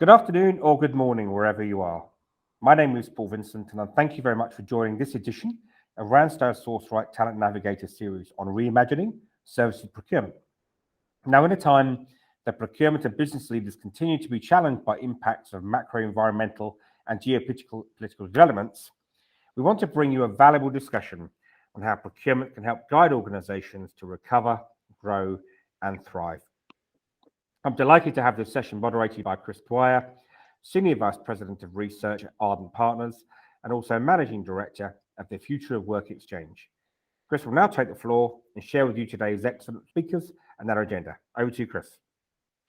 Good afternoon or good morning, wherever you are. My name is Paul Vincent, and I thank you very much for joining this edition of Randstad SourceRight Talent Navigator series on reimagining services procurement. Now, in a time that procurement and business leaders continue to be challenged by impacts of macro environmental and geopolitical developments, we want to bring you a valuable discussion on how procurement can help guide organizations to recover, grow, and thrive. I'm delighted to have this session moderated by Chris Dwyer, Senior Vice President of Research at Ardent Partners and also Managing Director of the Future of Work Exchange. Chris will now take the floor and share with you today's excellent speakers and their agenda. Over to you, Chris.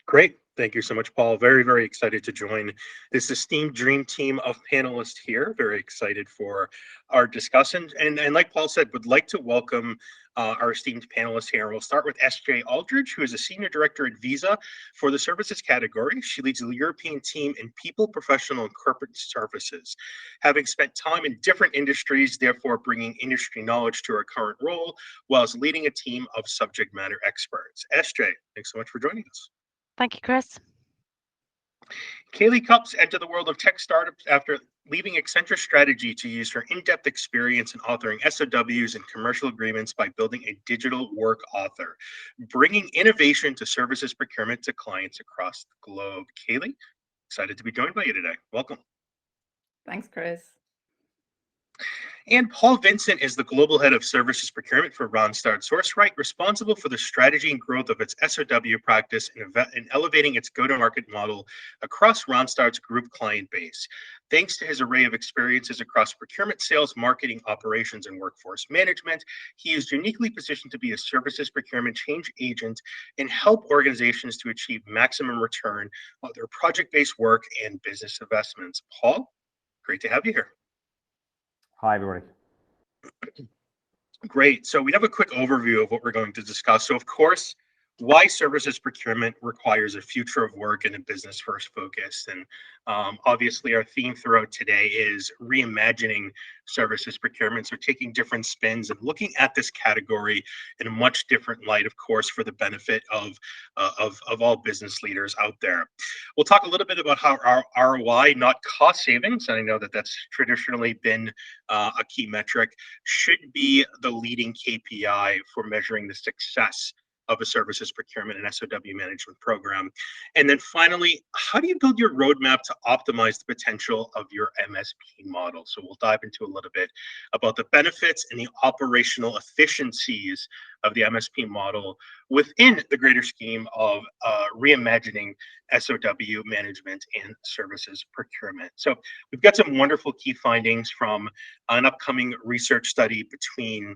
Great. Thank you so much, Paul. Very, very excited to join this esteemed dream team of panelists here. Very excited for our discussion. And like Paul said, would like to welcome our esteemed panelists here. We'll start with S.J. Aldridge, who is a Senior Director at Visa for the services category. She leads the European team in people, professional, and corporate services. Having spent time in different industries, therefore bringing industry knowledge to her current role, whilst leading a team of subject matter experts. S.J., thanks so much for joining us. Thank you, Chris. Kaylee Cups entered the world of tech startups after leaving Accenture Strategy to use her in-depth experience in authoring SOWs and commercial agreements by building a digital work author, bringing innovation to services procurement to clients across the globe. Kaylee, excited to be joined by you today. Welcome. Thanks, Chris. And Paul Vincent is the Global Head of Services Procurement for Randstad SourceRight, responsible for the strategy and growth of its SOW practice and elevating its go-to-market model across Randstad's group client base. Thanks to his array of experiences across procurement, sales, marketing, operations, and workforce management, he is uniquely positioned to be a services procurement change agent and help organizations to achieve maximum return on their project-based work and business investments. Paul, great to have you here. Hi, everybody. Great. So we have a quick overview of what we're going to discuss. So, of course, why services procurement requires a future of work and a business first focus. And obviously, our theme throughout today is reimagining services procurement. So taking different spins and looking at this category in a much different light, of course, for the benefit of all business leaders out there. We'll talk a little bit about how our ROI, not cost savings, and I know that that's traditionally been a key metric, should be the leading KPI for measuring the success of a services procurement and SOW management program. And then finally, how do you build your roadmap to optimize the potential of your MSP model? So we'll dive into a little bit about the benefits and the operational efficiencies of the MSP model within the greater scheme of reimagining SOW management and services procurement. So we've got some wonderful key findings from an upcoming research study between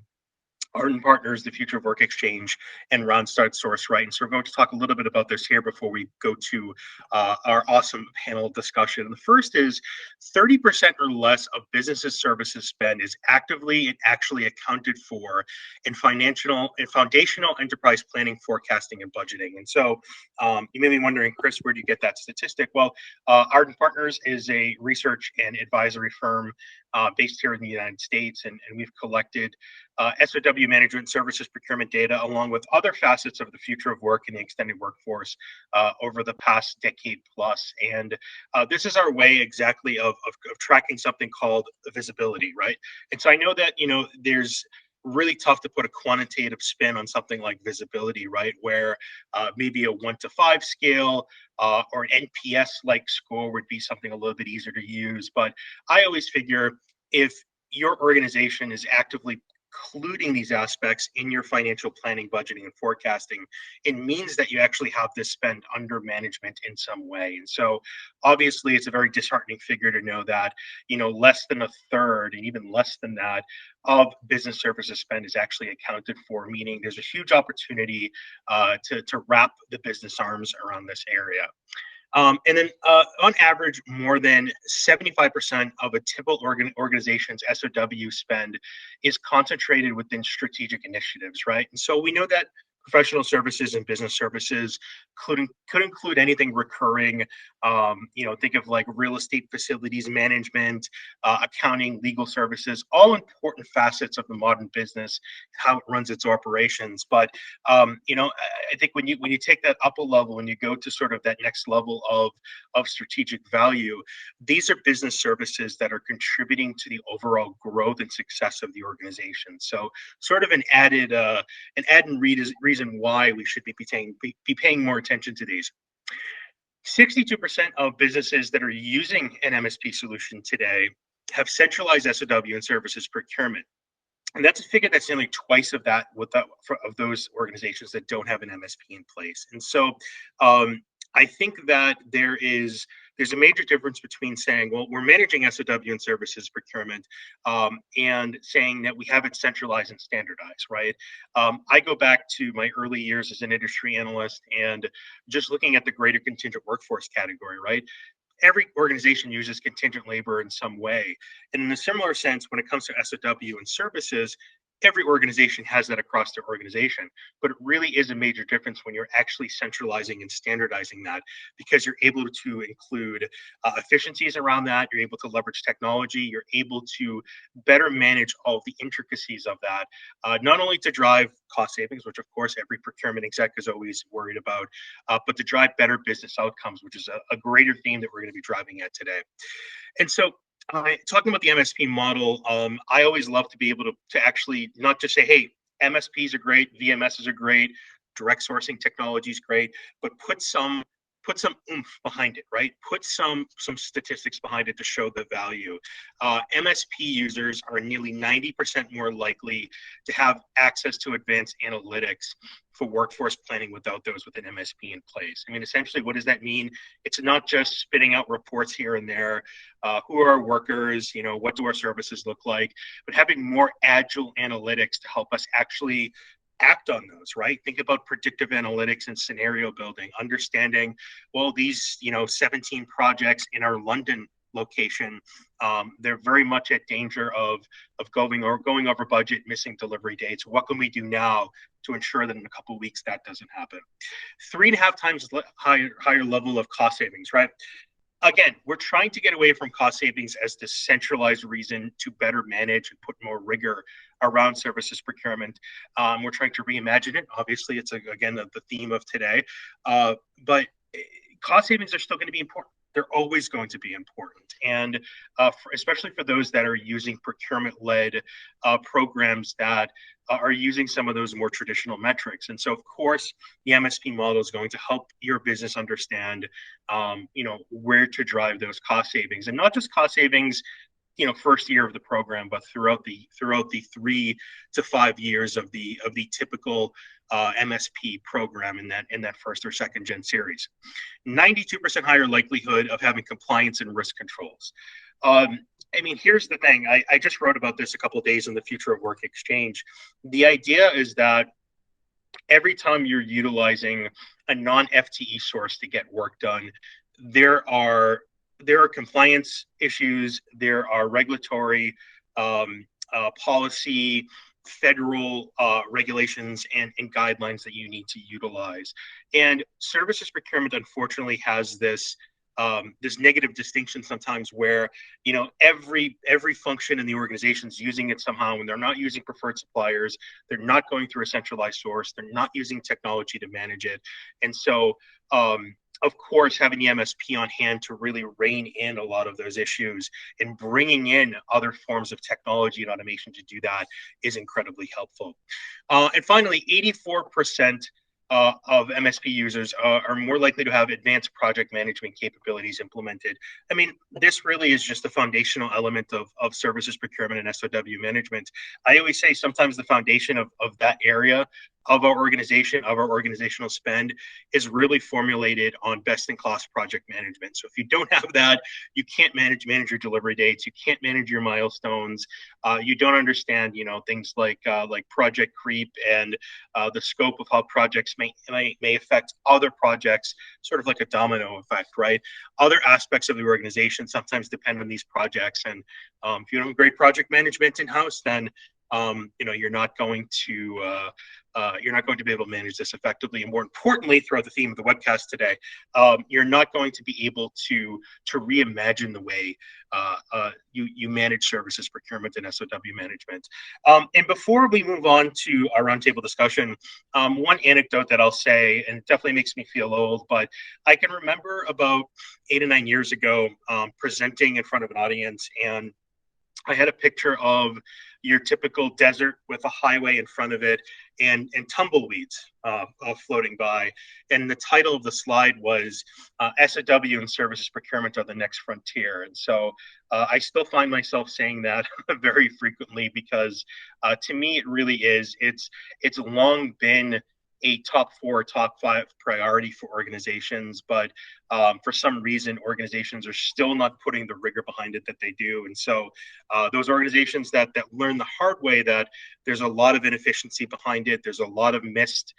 Ardent Partners, the Future of Work Exchange, and Randstad SourceRight. And so we're going to talk a little bit about this here before we go to our awesome panel discussion. And the first is 30% or less of businesses' services spend is actively and actually accounted for in foundational enterprise planning, forecasting, and budgeting. And so you may be wondering, Chris, where do you get that statistic? Well, Ardent Partners is a research and advisory firm based here in the United States, and we've collected SOW management services procurement data along with other facets of the future of work and the extended workforce over the past decade plus. And this is our way exactly of tracking something called visibility, right? And so I know that, there's really tough to put a quantitative spin on something like visibility, right? Where maybe a 1 to 5 scale or an NPS-like score would be something a little bit easier to use. But I always figure if your organization is actively including these aspects in your financial planning, budgeting, and forecasting, it means that you actually have this spend under management in some way. And so obviously it's a very disheartening figure to know that, less than a third and even less than that of business services spend is actually accounted for, meaning there's a huge opportunity to wrap the business arms around this area. And then on average, more than 75% of a typical organization's SOW spend is concentrated within strategic initiatives, right? And so we know that Professional services and business services could include anything recurring. Think of like real estate facilities management, accounting, legal services, all important facets of the modern business, how it runs its operations. But I think when you take that up a level, when you go to sort of that next level of strategic value, these are business services that are contributing to the overall growth and success of the organization. So sort of an added reason why we should be paying more attention to these. 62% of businesses that are using an MSP solution today have centralized SOW and services procurement. And that's a figure that's nearly twice of that of those organizations that don't have an MSP in place. And so I think that there's a major difference between saying, well, we're managing SOW and services procurement and saying that we have it centralized and standardized, right? I go back to my early years as an industry analyst and just looking at the greater contingent workforce category, right? Every organization uses contingent labor in some way. And in a similar sense, when it comes to SOW and services, every organization has that across their organization, but it really is a major difference when you're actually centralizing and standardizing that, because you're able to include efficiencies around that. You're able to leverage technology. You're able to better manage all of the intricacies of that, not only to drive cost savings, which of course every procurement exec is always worried about, but to drive better business outcomes, which is a greater theme that we're going to be driving at today. And so talking about the MSP model, I always love to be able to actually not just say, hey, MSPs are great, VMSs are great, direct sourcing technology is great, but put some oomph behind it, right? Put some statistics behind it to show the value. MSP users are nearly 90% more likely to have access to advanced analytics for workforce planning without those with an MSP in place. I mean, essentially, what does that mean? It's not just spitting out reports here and there. Who are our workers? What do our services look like? But having more agile analytics to help us actually act on those, right? Think about predictive analytics and scenario building, understanding, well, these, 17 projects in our London location, they're very much at danger of going over budget, missing delivery dates. What can we do now to ensure that in a couple of weeks that doesn't happen? 3.5 times higher level of cost savings, right? Again, we're trying to get away from cost savings as the centralized reason to better manage and put more rigor around services procurement. We're trying to reimagine it. Obviously, it's again the theme of today, but cost savings are still going to be important. They're always going to be important, and especially for those that are using procurement-led programs that are using some of those more traditional metrics. And so, of course, the MSP model is going to help your business understand, where to drive those cost savings, and not just cost savings, first year of the program, but throughout the 3 to 5 years of the typical MSP program in that first or second gen series. 92% higher likelihood of having compliance and risk controls. Here's the thing. I just wrote about this a couple of days in the Future of Work Exchange. The idea is that every time you're utilizing a non-FTE source to get work done, there are compliance issues, there are regulatory policy, federal regulations and guidelines that you need to utilize. And services procurement, unfortunately, has this negative distinction sometimes where, every function in the organization is using it somehow, and they're not using preferred suppliers. They're not going through a centralized source. They're not using technology to manage it. And so, of course, having the MSP on hand to really rein in a lot of those issues and bringing in other forms of technology and automation to do that is incredibly helpful. And finally, 84% of MSP users are more likely to have advanced project management capabilities implemented. This really is just the foundational element of services procurement and SOW management. I always say sometimes the foundation of that area of our organization, of our organizational spend, is really formulated on best-in-class project management. So if you don't have that, you can't manage your delivery dates. You can't manage your milestones. You don't understand, things like project creep and the scope of how projects may affect other projects, sort of like a domino effect, right? Other aspects of the organization sometimes depend on these projects. And if you don't have great project management in-house, then you're not going to be able to manage this effectively. And more importantly, throughout the theme of the webcast today, you're not going to be able to reimagine the way you manage services procurement and SOW management. And before we move on to our roundtable discussion, one anecdote that I'll say, and it definitely makes me feel old, but I can remember about 8 or 9 years ago presenting in front of an audience, and I had a picture of your typical desert with a highway in front of it and tumbleweeds floating by. And the title of the slide was SOW and Services Procurement are the Next Frontier. And so I still find myself saying that very frequently because to me, it really is. It's long been a top 4 or top 5 priority for organizations, but for some reason, organizations are still not putting the rigor behind it that they do. And so those organizations that learn the hard way that there's a lot of inefficiency behind it, there's a lot of missed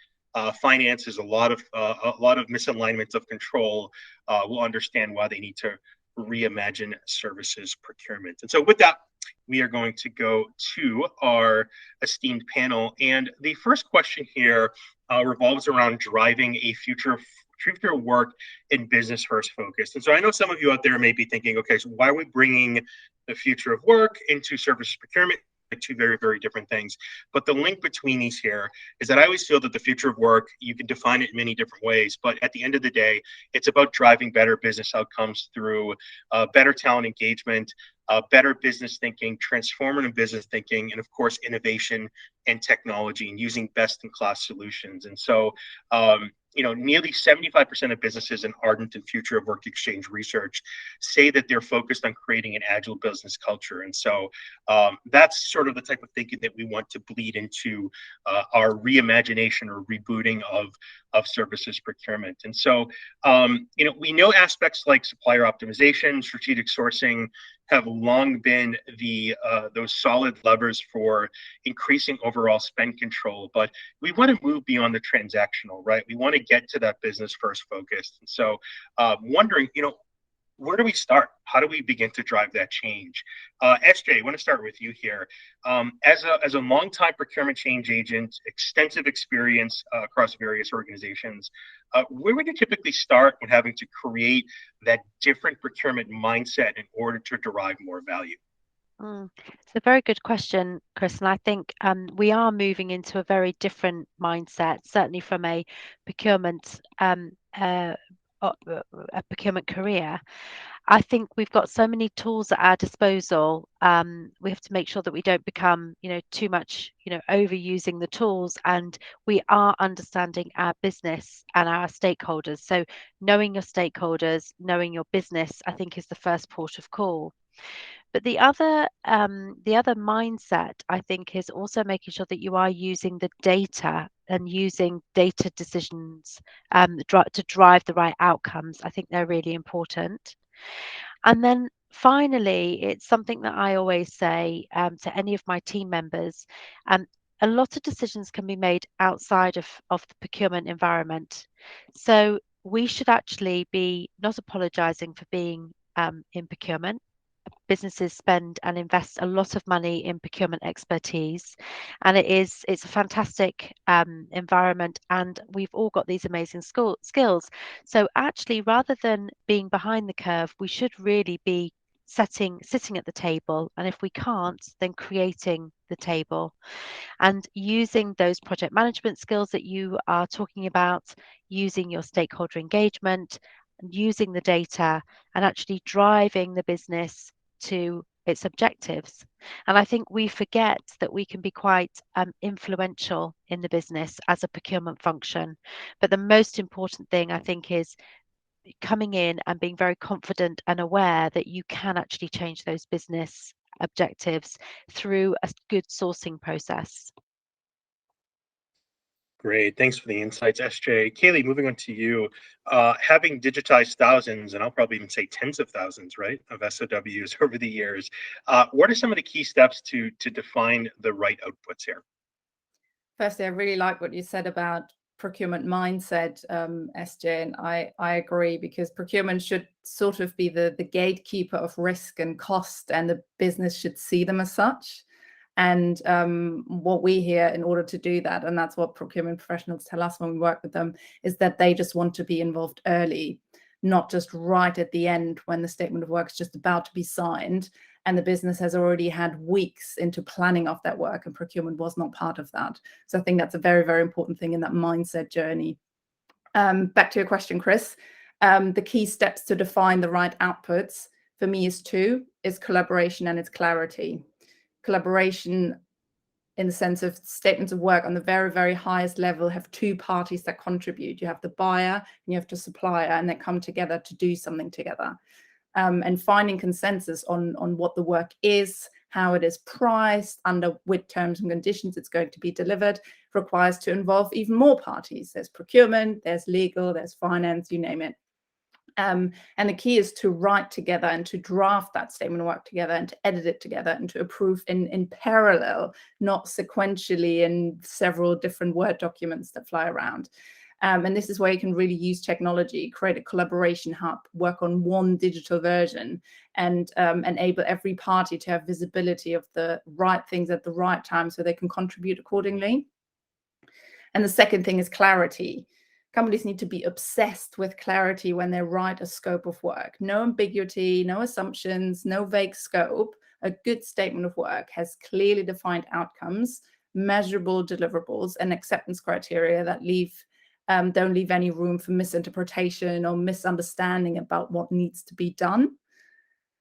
finances, a lot of misalignment of control, will understand why they need to reimagine services procurement. And so with that, we are going to go to our esteemed panel. And the first question here revolves around driving a future work and business first focus. And so I know some of you out there may be thinking, okay, so why are we bringing the future of work into services procurement? Two very, very different things. But the link between these here is that I always feel that the future of work, you can define it in many different ways, but at the end of the day, it's about driving better business outcomes through better talent engagement, better business thinking, transformative business thinking, and of course, innovation and technology and using best-in-class solutions. And so, nearly 75% of businesses in Ardent and Future of Work Exchange research say that they're focused on creating an agile business culture. And so that's sort of the type of thinking that we want to bleed into our reimagination or rebooting of services procurement. And so, we know aspects like supplier optimization, strategic sourcing have long been those solid levers for increasing overall spend control, but we want to move beyond the transactional, right? We want to get to that business first focus. And so wondering, where do we start? How do we begin to drive that change? SJ, I want to start with you here. As a longtime procurement change agent, extensive experience across various organizations, where would you typically start when having to create that different procurement mindset in order to derive more value? It's a very good question, Chris, and I think we are moving into a very different mindset, certainly from a procurement career. I think we've got so many tools at our disposal. We have to make sure that we don't become, too much, overusing the tools, and we are understanding our business and our stakeholders. So knowing your stakeholders, knowing your business, I think is the first port of call. But the other mindset, I think, is also making sure that you are using the data and using data decisions to drive the right outcomes. I think they're really important. And then finally, it's something that I always say to any of my team members. A lot of decisions can be made outside of the procurement environment. So we should actually be not apologizing for being in procurement. Businesses spend and invest a lot of money in procurement expertise, and it's a fantastic environment, and we've all got these amazing skills. So actually, rather than being behind the curve, we should really be sitting at the table, and if we can't, then creating the table and using those project management skills that you are talking about, using your stakeholder engagement, using the data, and actually driving the business to its objectives. And I think we forget that we can be quite influential in the business as a procurement function. But the most important thing, I think, is coming in and being very confident and aware that you can actually change those business objectives through a good sourcing process. Great. Thanks for the insights, SJ. Kaylee, moving on to you. Having digitized thousands, and I'll probably even say tens of thousands, right, of SOWs over the years, what are some of the key steps to define the right outputs here? Firstly, I really like what you said about procurement mindset, SJ, and I agree, because procurement should sort of be the gatekeeper of risk and cost, and the business should see them as such. And what we hear in order to do that, and that's what procurement professionals tell us when we work with them, is that they just want to be involved early, not just right at the end when the statement of work is just about to be signed and the business has already had weeks into planning of that work, and procurement was not part of that. So I think that's a very, very important thing in that mindset journey. Back to your question, Chris. The key steps to define the right outputs for me is collaboration and it's clarity. Collaboration in the sense of statements of work on the very, very highest level have two parties that contribute. You have the buyer and you have the supplier, and they come together to do something together. And finding consensus on what the work is, how it is priced, under which terms and conditions it's going to be delivered, requires to involve even more parties. There's procurement, there's legal, there's finance, you name it. And the key is to write together and to draft that statement of work together and to edit it together and to approve in parallel, not sequentially in several different Word documents that fly around. And this is where you can really use technology, create a collaboration hub, work on one digital version, and enable every party to have visibility of the right things at the right time so they can contribute accordingly. And the second thing is clarity. Companies need to be obsessed with clarity when they write a scope of work. No ambiguity, no assumptions, no vague scope. A good statement of work has clearly defined outcomes, measurable deliverables, and acceptance criteria that don't leave any room for misinterpretation or misunderstanding about what needs to be done.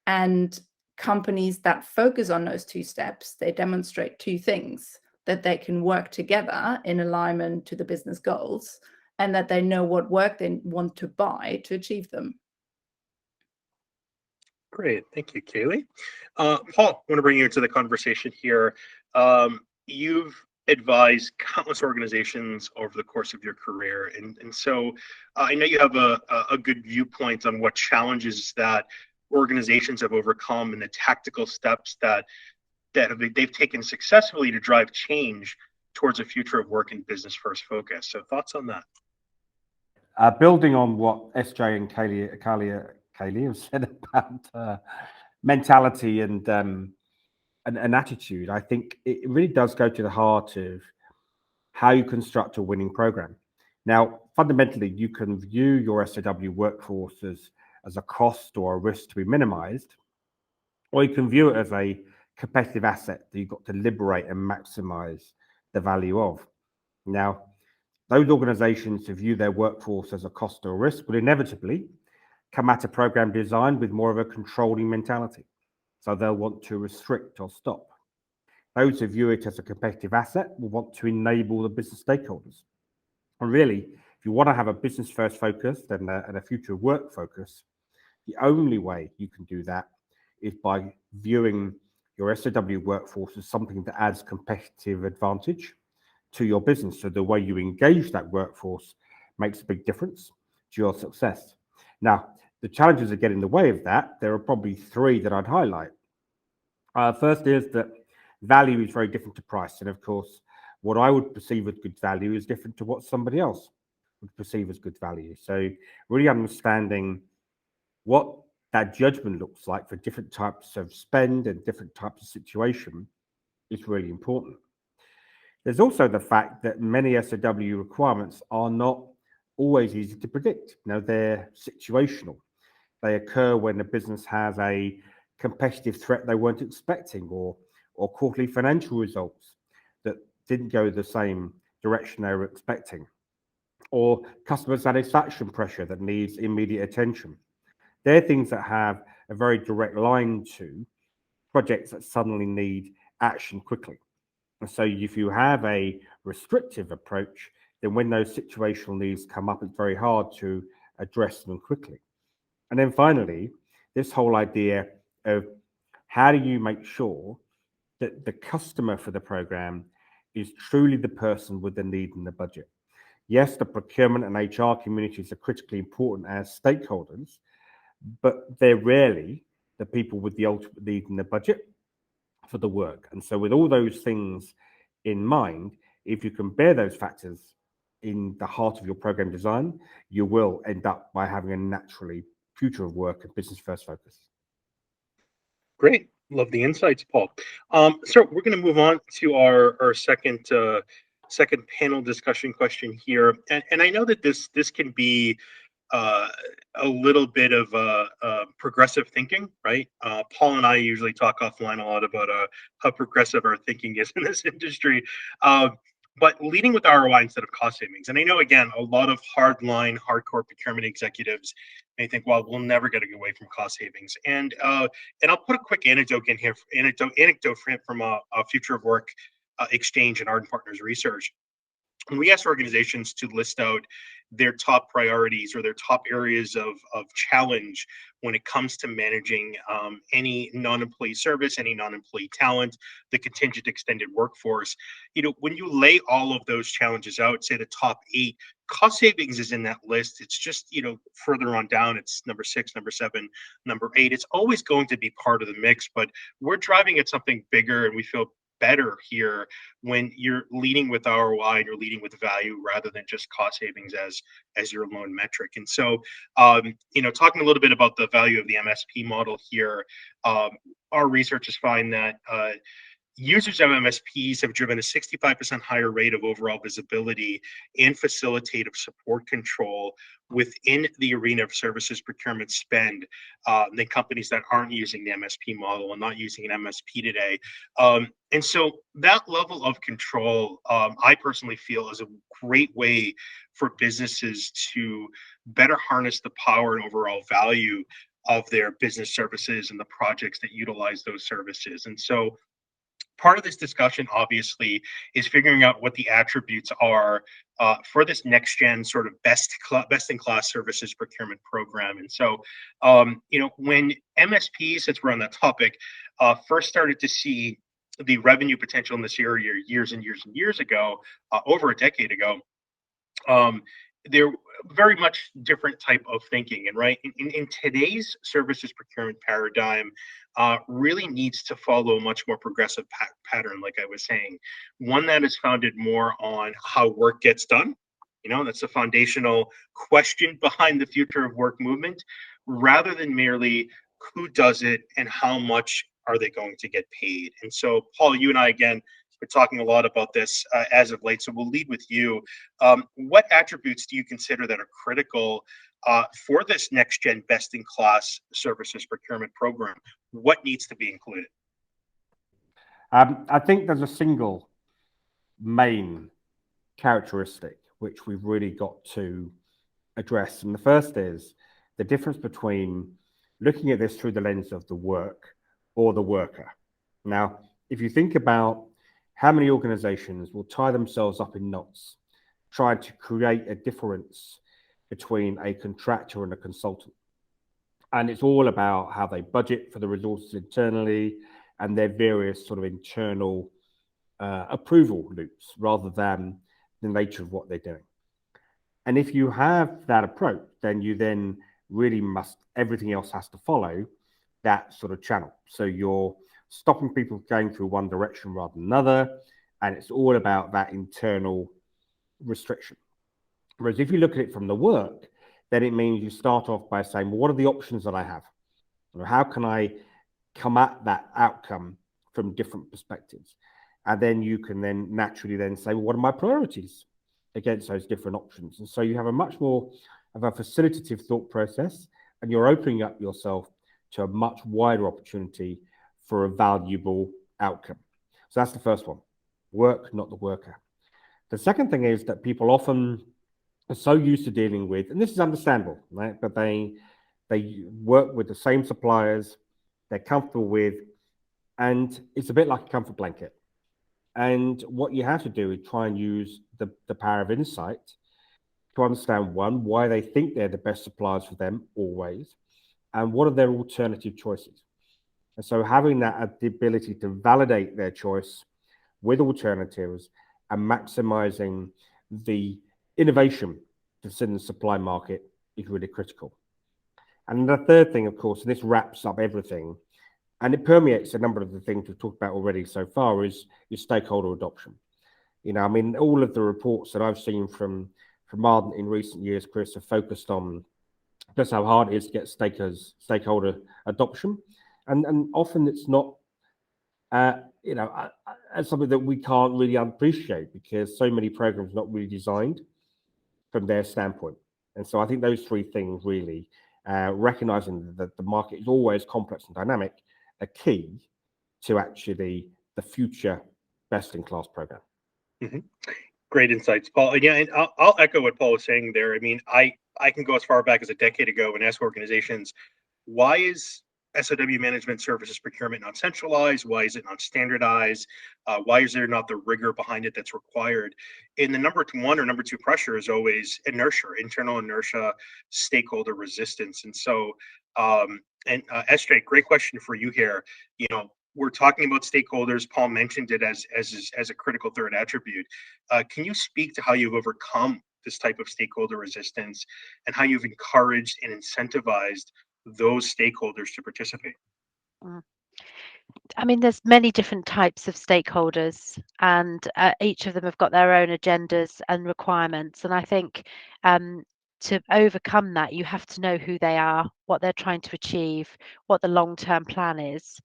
And companies that focus on those two steps, they demonstrate two things: that they can work together in alignment to the business goals, and that they know what work they want to buy to achieve them. Great. Thank you, Kaylee. Paul, I want to bring you into the conversation here. You've advised countless organizations over the course of your career. And so I know you have a good viewpoint on what challenges that organizations have overcome and the tactical steps that they've taken successfully to drive change towards a future of work and business first focus. So thoughts on that? Building on what SJ and Kaylee have said about mentality and attitude, I think it really does go to the heart of how you construct a winning program. Now, fundamentally, you can view your SOW workforce as a cost or a risk to be minimized, or you can view it as a competitive asset that you've got to liberate and maximize the value of. Now, those organizations who view their workforce as a cost or a risk will inevitably come at a program design with more of a controlling mentality. So they'll want to restrict or stop. Those who view it as a competitive asset will want to enable the business stakeholders. And really, if you want to have a business first focus and a future work focus, the only way you can do that is by viewing your SOW workforce as something that adds competitive advantage to your business. So the way you engage that workforce makes a big difference to your success. Now, the challenges that get in the way of that, there are probably three that I'd highlight. First is that value is very different to price. And of course, what I would perceive as good value is different to what somebody else would perceive as good value. So really understanding what that judgment looks like for different types of spend and different types of situation is really important. There's also the fact that many SOW requirements are not always easy to predict. They're situational. They occur when a business has a competitive threat they weren't expecting, or quarterly financial results that didn't go the same direction they were expecting, or customer satisfaction pressure that needs immediate attention. They're things that have a very direct line to projects that suddenly need action quickly. And so if you have a restrictive approach, then when those situational needs come up, it's very hard to address them quickly. And then finally, this whole idea of how do you make sure that the customer for the program is truly the person with the need and the budget. Yes, the procurement and HR communities are critically important as stakeholders, but they're rarely the people with the ultimate need and the budget for the work. And so with all those things in mind, if you can bear those factors in the heart of your program design, you will end up by having a naturally future of work and business first focus. Great. Love the insights, Paul. So we're going to move on to our second panel discussion question here, and I know that this can be a little bit of progressive thinking, right? Paul and I usually talk offline a lot about how progressive our thinking is in this industry, but leading with ROI instead of cost savings. And I know, again, a lot of hardcore procurement executives may think, well, we'll never get away from cost savings. And I'll put a quick anecdote in here, from a future of work exchange and Ardent Partners research. And we asked organizations to list out their top priorities or their top areas of challenge when it comes to managing any non-employee service, any non-employee talent, the contingent extended workforce. When you lay all of those challenges out, say the top 8, cost savings is in that list. It's just, further on down, it's number 6, number 7, number 8. It's always going to be part of the mix, but we're driving at something bigger, and we feel better here when you're leading with ROI and you're leading with value rather than just cost savings as your lone metric. And so, talking a little bit about the value of the MSP model here, our researchers find that users of MSPs have driven a 65% higher rate of overall visibility and facilitative support control within the arena of services procurement spend than companies that aren't using the MSP model and not using an MSP today. And so that level of control, I personally feel, is a great way for businesses to better harness the power and overall value of their business services and the projects that utilize those services. And so part of this discussion, obviously, is figuring out what the attributes are for this next gen sort of best in class services procurement program. And so, when MSPs, since we're on that topic, first started to see the revenue potential in this area years and years and years ago, over a decade ago, they're very much different type of thinking. And right in today's services procurement paradigm, really needs to follow a much more progressive pattern, like I was saying, one that is founded more on how work gets done. That's the foundational question behind the future of work movement, rather than merely who does it and how much are they going to get paid. And so, Paul, you and I, again, we're talking a lot about this as of late, so we'll lead with you. What attributes do you consider that are critical for this next-gen best-in-class services procurement program? What needs to be included? I think there's a single main characteristic which we've really got to address. And the first is the difference between looking at this through the lens of the work or the worker. Now, if you think about how many organizations will tie themselves up in knots trying to create a difference between a contractor and a consultant. And it's all about how they budget for the resources internally and their various sort of internal approval loops rather than the nature of what they're doing. And if you have that approach, then you then really everything else has to follow that sort of channel. So you're stopping people going through one direction rather than another, and it's all about that internal restriction. Whereas if you look at it from the work, then it means you start off by saying, well, what are the options that I have? How can I come at that outcome from different perspectives? And then you can then naturally then say, well, what are my priorities against those different options? And so you have a much more of a facilitative thought process, and you're opening up yourself to a much wider opportunity for a valuable outcome. So that's the first one, work, not the worker. The second thing is that people often are so used to dealing with, and this is understandable, right? But they work with the same suppliers they're comfortable with, and it's a bit like a comfort blanket. And what you have to do is try and use the power of insight to understand, one, why they think they're the best suppliers for them always, and what are their alternative choices. And so having that the ability to validate their choice with alternatives and maximizing the innovation that's in the supply market is really critical. And the third thing, of course, and this wraps up everything, and it permeates a number of the things we've talked about already so far, is your stakeholder adoption. All of the reports that I've seen from Ardent in recent years, Chris, have focused on just how hard it is to get stakeholder adoption. And often it's not as something that we can't really appreciate because so many programs are not really designed from their standpoint. And so I think those three things really, recognizing that the market is always complex and dynamic, are key to actually the future best-in-class program. Mm-hmm. Great insights, Paul. And yeah, and I'll echo what Paul was saying there. I mean, I can go as far back as a decade ago and ask organizations, why is SOW management services procurement not centralized? Why is it not standardized? Why is there not the rigor behind it that's required? And the number one or number two pressure is always inertia, internal inertia, stakeholder resistance. And so, Esther, great question for you here. You know, we're talking about stakeholders. Paul mentioned it as a critical third attribute. Can you speak to how you've overcome this type of stakeholder resistance and how you've encouraged and incentivized those stakeholders to participate? I mean, there's many different types of stakeholders, and each of them have got their own agendas and requirements. And I think to overcome that, you have to know who they are, what they're trying to achieve, what the long-term plan is.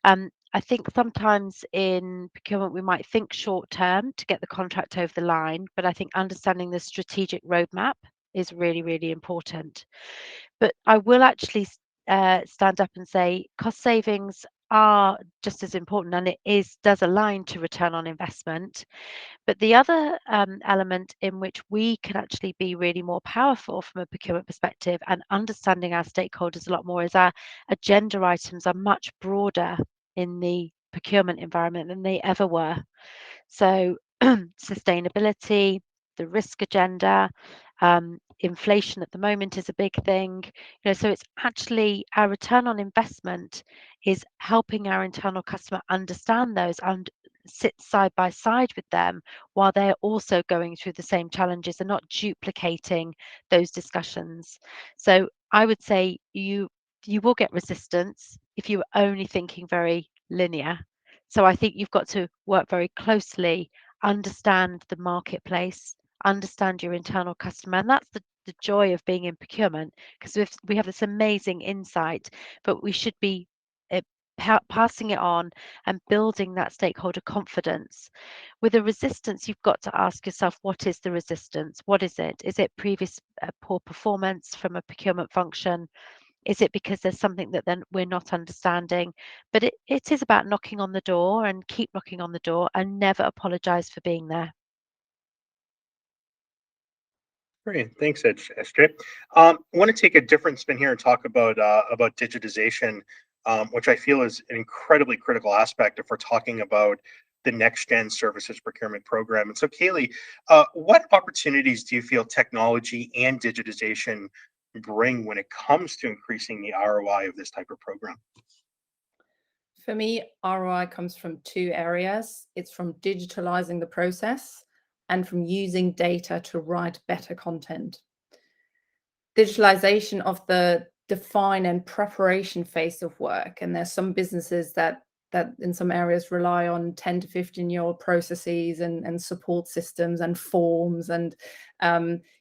I think sometimes in procurement, we might think short term to get the contract over the line, but I think understanding the strategic roadmap is really, really important. But I will actually stand up and say cost savings are just as important, and it does align to return on investment. But the other element in which we can actually be really more powerful from a procurement perspective and understanding our stakeholders a lot more is our agenda items are much broader in the procurement environment than they ever were. So sustainability, the risk agenda, inflation at the moment is a big thing. So it's actually our return on investment is helping our internal customer understand those and sit side by side with them while they're also going through the same challenges and not duplicating those discussions. So I would say you will get resistance if you're only thinking very linear. So I think you've got to work very closely, understand the marketplace, understand your internal customer. And that's the joy of being in procurement, because we have this amazing insight, but we should be passing it on and building that stakeholder confidence. With a resistance, you've got to ask yourself, what is the resistance? What is it? Is it previous poor performance from a procurement function? Is it because there's something that then we're not understanding? But it is about knocking on the door and keep knocking on the door and never apologize for being there. Great, thanks, Esther. I want to take a different spin here and talk about digitization, which I feel is an incredibly critical aspect if we're talking about the next gen services procurement program. And so, Kaylee, what opportunities do you feel technology and digitization bring when it comes to increasing the ROI of this type of program? For me, ROI comes from two areas. It's from digitalizing the process and from using data to write better content. Digitalization of the define and preparation phase of work. And there's some businesses that in some areas rely on 10 to 15-year-old processes and support systems and forms. And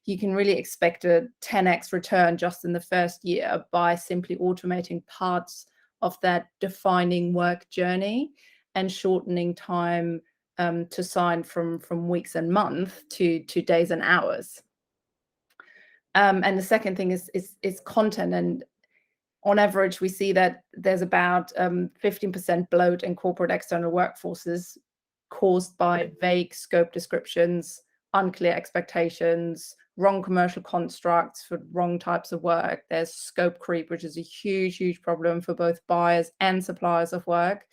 you can really expect a 10x return just in the first year by simply automating parts of that defining work journey and shortening time to sign from weeks and months to days and hours. And the second thing is content. And on average, we see that there's about 15% bloat in corporate external workforces caused by vague scope descriptions, unclear expectations, wrong commercial constructs for wrong types of work. There's scope creep, which is a huge, huge problem for both buyers and suppliers of work.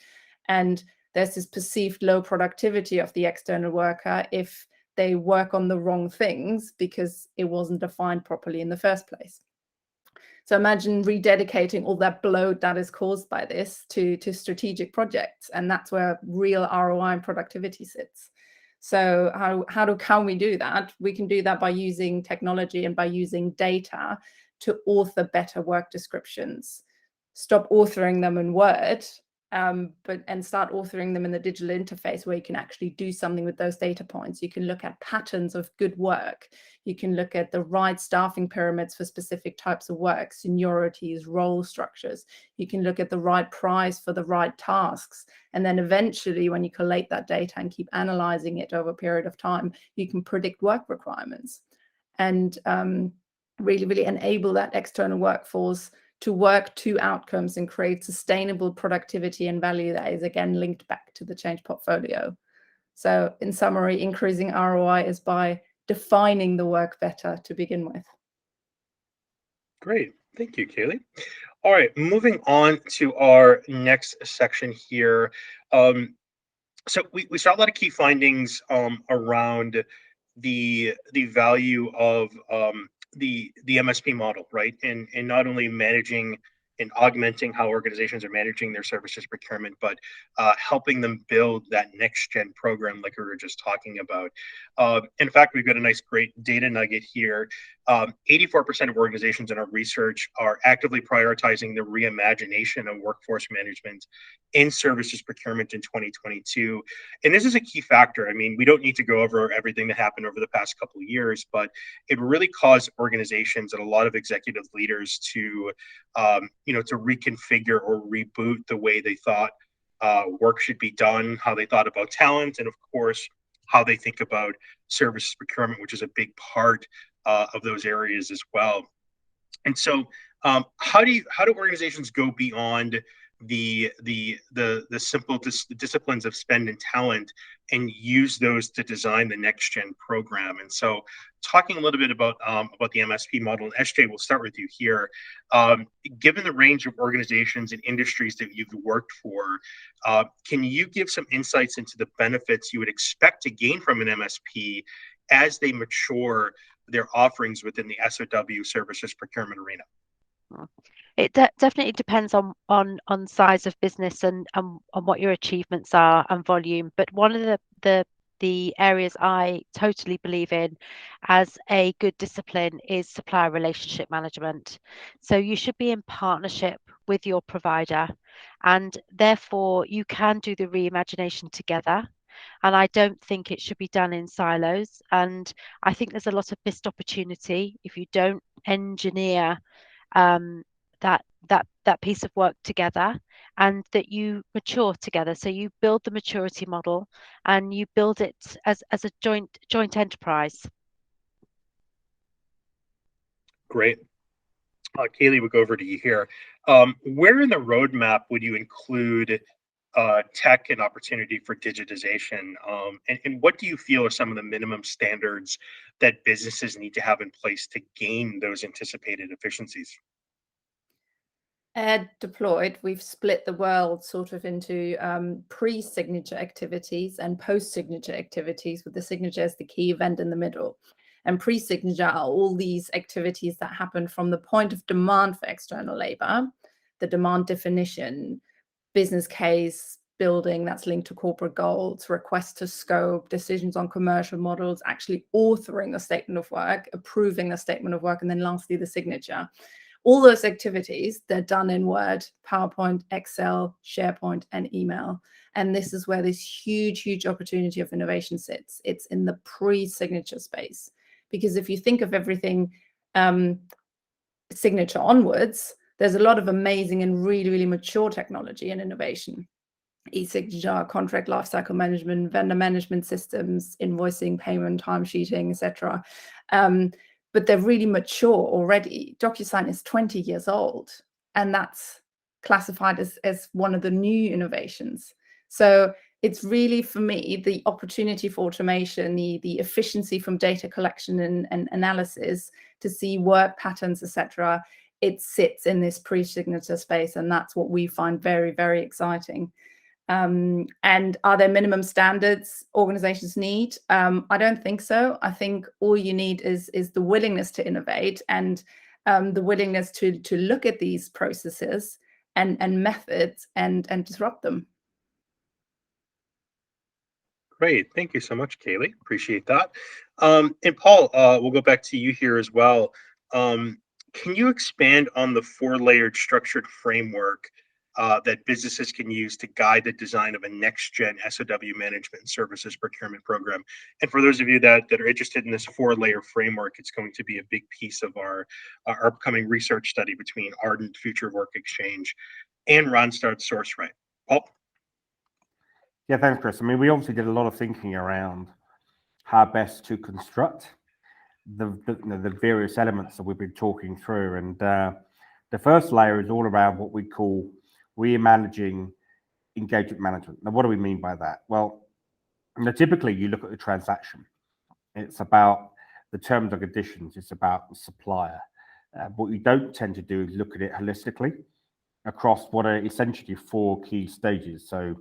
And there's this perceived low productivity of the external worker if they work on the wrong things because it wasn't defined properly in the first place. So imagine rededicating all that bloat that is caused by this to strategic projects. And that's where real ROI and productivity sits. So how can we do that? We can do that by using technology and by using data to author better work descriptions. Stop authoring them in Word and start authoring them in the digital interface where you can actually do something with those data points. You can look at patterns of good work. You can look at the right staffing pyramids for specific types of work, seniorities, role structures. You can look at the right price for the right tasks. And then eventually, when you collate that data and keep analyzing it over a period of time, you can predict work requirements and really, really enable that external workforce to work to outcomes and create sustainable productivity and value that is again linked back to the change portfolio. So in summary, increasing ROI is by defining the work better to begin with. Great. Thank you, Kaylee. All right, moving on to our next section here. So we saw a lot of key findings around the value of the MSP model, right? And not only managing and augmenting how organizations are managing their services procurement, but helping them build that next gen program like we were just talking about. In fact, we've got a nice, great data nugget here. 84% of organizations in our research are actively prioritizing the reimagination of workforce management in services procurement in 2022. And this is a key factor. I mean, we don't need to go over everything that happened over the past couple of years, but it really caused organizations and a lot of executive leaders to, to reconfigure or reboot the way they thought work should be done, how they thought about talent, and of course, how they think about services procurement, which is a big part of those areas as well. And so, how do organizations go beyond the simple disciplines of spend and talent and use those to design the next gen program? And so, talking a little bit about the MSP model, and SJ, we'll start with you here. Given the range of organizations and industries that you've worked for, can you give some insights into the benefits you would expect to gain from an MSP as they mature their offerings within the SOW services procurement arena? It definitely depends on size of business and on what your achievements are and volume. But one of the areas I totally believe in as a good discipline is supplier relationship management. So you should be in partnership with your provider, and therefore you can do the reimagination together. And I don't think it should be done in silos. And I think there's a lot of missed opportunity if you don't engineer that piece of work together, and that you mature together. So you build the maturity model and you build it as a joint enterprise. Great. Kaylee, we'll go over to you here. Where in the roadmap would you include tech and opportunity for digitization? And what do you feel are some of the minimum standards that businesses need to have in place to gain those anticipated efficiencies? At Deployed, we've split the world sort of into pre-signature activities and post-signature activities, with the signature as the key event in the middle. And pre-signature are all these activities that happen from the point of demand for external labor, the demand definition, business case building that's linked to corporate goals, request to scope, decisions on commercial models, actually authoring the statement of work, approving the statement of work, and then lastly, the signature. All those activities, they're done in Word, PowerPoint, Excel, SharePoint, and email. And this is where this huge, huge opportunity of innovation sits. It's in the pre-signature space. Because if you think of everything signature onwards, there's a lot of amazing and really, really mature technology and innovation. E-signature, contract lifecycle management, vendor management systems, invoicing, payment, timesheeting, etc. But they're really mature already. DocuSign is 20 years old, and that's classified as one of the new innovations. So it's really, for me, the opportunity for automation, the efficiency from data collection and analysis to see work patterns, etc. It sits in this pre-signature space, and that's what we find very, very exciting. And are there minimum standards organizations need? I don't think so. I think all you need is the willingness to innovate and the willingness to look at these processes and methods and disrupt them. Great. Thank you so much, Kaylee. Appreciate that. And Paul, we'll go back to you here as well. Can you expand on the 4-layered structured framework that businesses can use to guide the design of a next-gen SOW management and services procurement program. And for those of you that are interested in this 4-layer framework, it's going to be a big piece of our upcoming research study between Ardent Future of Work Exchange and Randstad SourceRight. Paul? Yeah, thanks, Chris. I mean, we obviously did a lot of thinking around how best to construct the various elements that we've been talking through. And the first layer is all around what we call reimagining engagement management. Now, what do we mean by that? Well, typically you look at the transaction. It's about the terms and conditions. It's about the supplier. What you don't tend to do is look at it holistically across what are essentially 4 key stages. So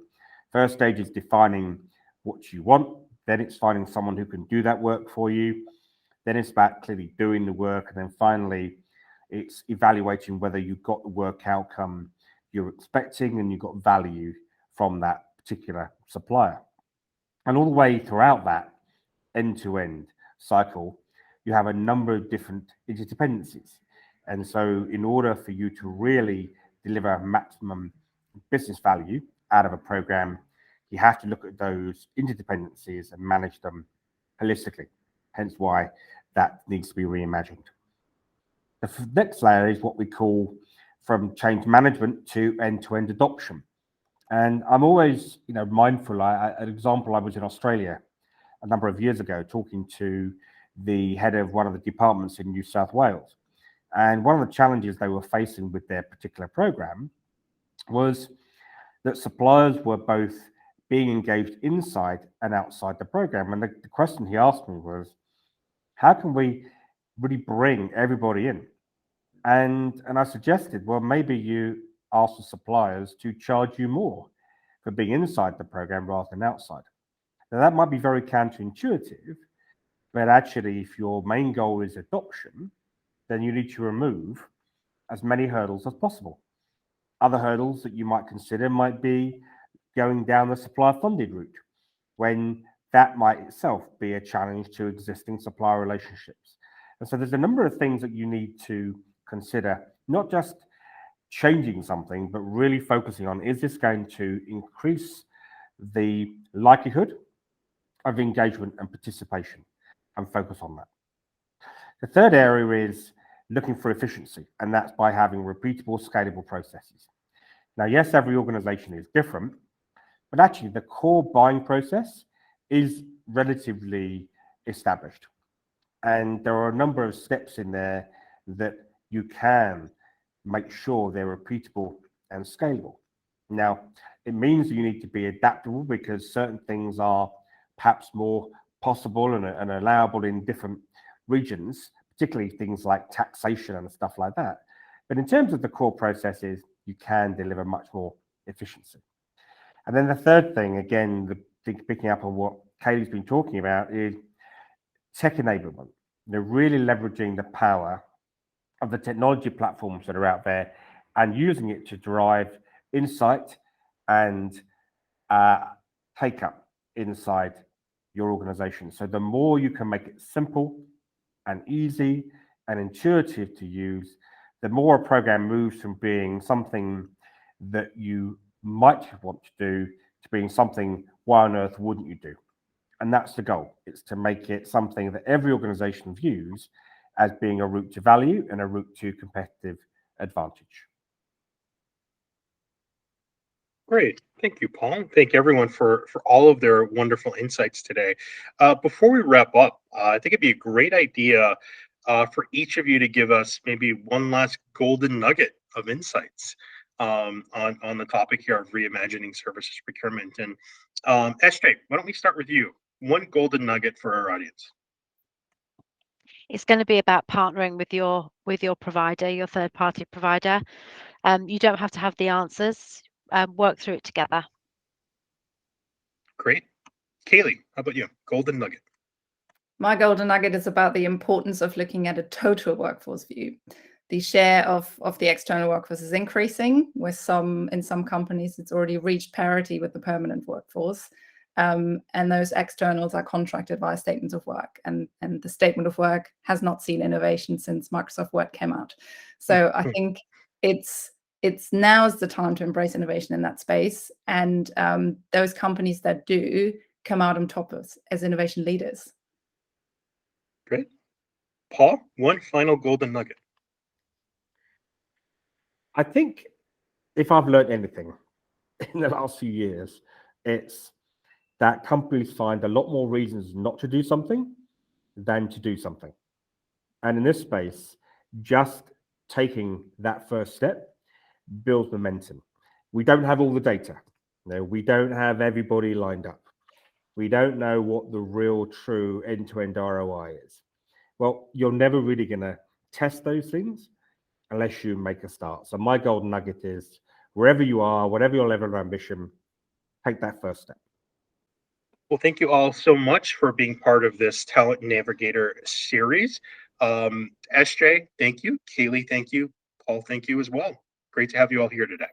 first stage is defining what you want. Then it's finding someone who can do that work for you. Then it's about clearly doing the work. And then finally, it's evaluating whether you've got the work outcome you're expecting and you've got value from that particular supplier. And all the way throughout that end-to-end cycle, you have a number of different interdependencies. And so in order for you to really deliver maximum business value out of a program, you have to look at those interdependencies and manage them holistically, hence why that needs to be reimagined. The next layer is what we call from change management to end-to-end adoption. And I'm always, mindful. An example, I was in Australia a number of years ago talking to the head of one of the departments in New South Wales. And one of the challenges they were facing with their particular program was that suppliers were both being engaged inside and outside the program. And the question he asked me was, how can we really bring everybody in? And I suggested, well, maybe you ask the suppliers to charge you more for being inside the program rather than outside. Now, that might be very counterintuitive, but actually, if your main goal is adoption, then you need to remove as many hurdles as possible. Other hurdles that you might consider might be going down the supplier-funded route, when that might itself be a challenge to existing supplier relationships. And so there's a number of things that you need to consider, not just changing something, but really focusing on, is this going to increase the likelihood of engagement and participation, and focus on that. The third area is looking for efficiency, and that's by having repeatable, scalable processes. Now, yes, every organization is different, but actually the core buying process is relatively established. And there are a number of steps in there that you can make sure they're repeatable and scalable. Now, it means you need to be adaptable because certain things are perhaps more possible and allowable in different regions, particularly things like taxation and stuff like that. But in terms of the core processes, you can deliver much more efficiency. And then the third thing, again, picking up on what Kaylee's been talking about, is tech enablement. They're really leveraging the power of the technology platforms that are out there and using it to drive insight and take up inside your organization. So the more you can make it simple and easy and intuitive to use, the more a program moves from being something that you might want to do to being something, why on earth wouldn't you do? And that's the goal. It's to make it something that every organization views as being a route to value and a route to competitive advantage. Great. Thank you, Paul. Thank everyone for all of their wonderful insights today. Before we wrap up, I think it'd be a great idea for each of you to give us maybe one last golden nugget of insights on the topic here of reimagining services procurement. And SJ, why don't we start with you? One golden nugget for our audience. It's going to be about partnering with your provider, your third-party provider. You don't have to have the answers. Work through it together. Great. Kaylee, how about you? Golden nugget. My golden nugget is about the importance of looking at a total workforce view. The share of the external workforce is increasing. In some companies, it's already reached parity with the permanent workforce. And those externals are contracted via statements of work. And the statement of work has not seen innovation since Microsoft Word came out. So I think it's it's now is the time to embrace innovation in that space. And those companies that do come out on top as innovation leaders. Great. Paul, one final golden nugget. I think if I've learned anything in the last few years, it's that companies find a lot more reasons not to do something than to do something. And in this space, just taking that first step builds momentum. We don't have all the data. We don't have everybody lined up. We don't know what the real true end-to-end ROI is. Well, you're never really going to test those things unless you make a start. So my golden nugget is wherever you are, whatever your level of ambition, take that first step. Well, thank you all so much for being part of this Talent Navigator series. SJ, thank you. Kaylee, thank you. Paul, thank you as well. Great to have you all here today.